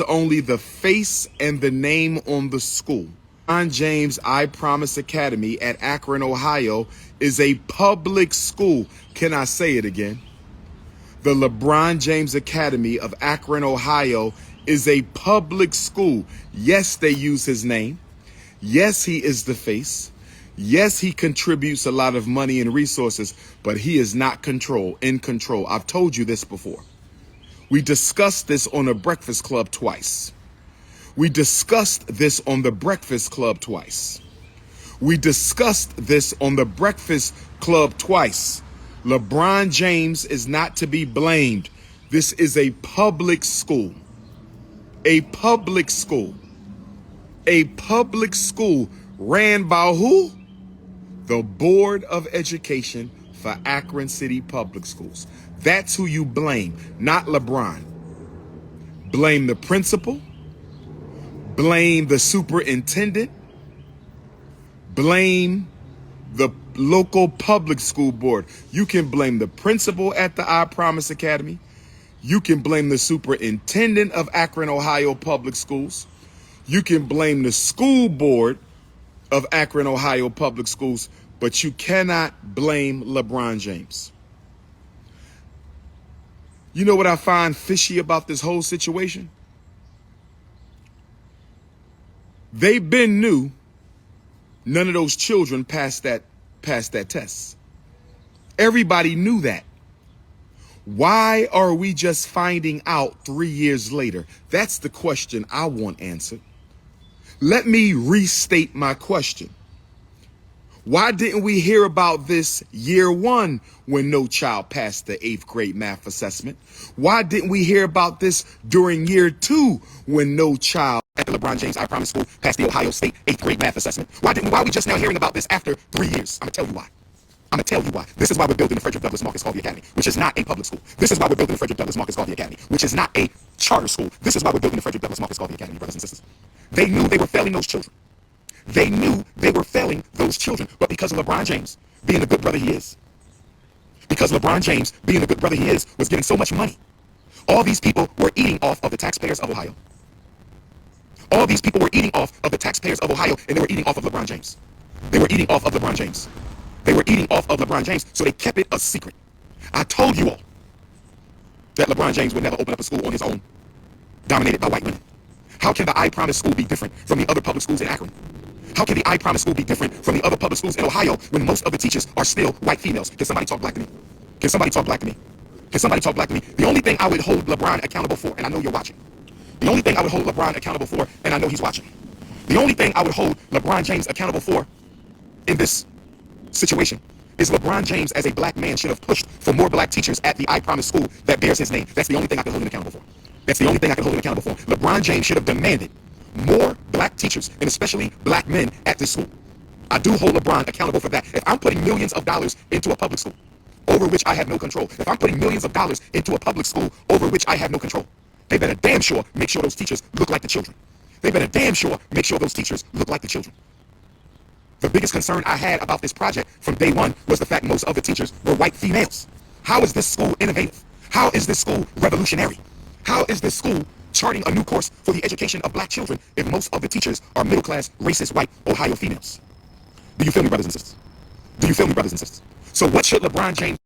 only the face and the name on the school. LeBron James I Promise Academy at Akron, Ohio is a public school. Can I say it again? The LeBron James Academy of Akron, Ohio is a public school. Yes, they use his name. Yes, he is the face. Yes, he contributes a lot of money and resources, but he is not in control. I've told you this before. We discussed this on the Breakfast Club twice. We discussed this on the Breakfast Club twice. We discussed this on the Breakfast Club twice. LeBron James is not to be blamed. This is a public school. A public school. A public school ran by who? The Board of Education for Akron City Public Schools. That's who you blame, not LeBron. Blame the principal. Blame the superintendent. Blame the local public school board. You can blame the principal at the I Promise Academy. You can blame the superintendent of Akron, Ohio Public Schools. You can blame the school board of Akron, Ohio Public Schools, but you cannot blame LeBron James. You know what I find fishy about this whole situation? They been knew none of those children passed that test. Everybody knew that. Why are we just finding out 3 years later? That's the question I want answered. Let me restate my question. Why didn't we hear about this year one when no child passed the 8th grade math assessment? Why didn't we hear about this during year two when no child at the LeBron James I Promise School passed the Ohio State 8th grade math assessment? Why are we just now hearing about this after 3 years? I'm going to tell you why. I'm going to tell you why. This is why we're building the Frederick Douglass Marcus Garvey Academy, which is not a public school. This is why we're building the Frederick Douglass Marcus Garvey Academy, which is not a charter school. This is why we're building the Frederick Douglass Marcus Garvey Academy, brothers and sisters. They knew they were failing those children. They knew they were failing those children, but because of LeBron James being the good brother he is, because LeBron James being the good brother he is, was getting so much money, all these people were eating off of the taxpayers of Ohio. All these people were eating off of the taxpayers of Ohio, and they were eating off of LeBron James. They were eating off of LeBron James. They were eating off of LeBron James, so they kept it a secret. I told you all that LeBron James would never open up a school on his own, dominated by white women. How can the I Promise School be different from the other public schools in Akron? How can the I Promise School be different from the other public schools in Ohio when most of the teachers are still white females? Can somebody talk black to me? Can somebody talk black to me? Can somebody talk black to me? The only thing I would hold LeBron accountable for, and I know you're watching. The only thing I would hold LeBron accountable for, and I know he's watching. The only thing I would hold LeBron James accountable for in this situation is LeBron James as a black man should have pushed for more black teachers at the I Promise School that bears his name. That's the only thing I can hold him accountable for. That's the only thing I can hold him accountable for. LeBron James should have demanded more black teachers, and especially black men at this school. I do hold LeBron accountable for that. If I'm putting millions of dollars into a public school over which I have no control, if I'm putting millions of dollars into a public school over which I have no control, they better damn sure make sure those teachers look like the children. They better damn sure make sure those teachers look like the children. The biggest concern I had about this project from day one was the fact most of the teachers were white females. How is this school innovative? How is this school revolutionary? How is this school charting a new course for the education of black children if most of the teachers are middle-class, racist, white Ohio females? Do you feel me, brothers and sisters? Do you feel me, brothers and sisters? So what should LeBron James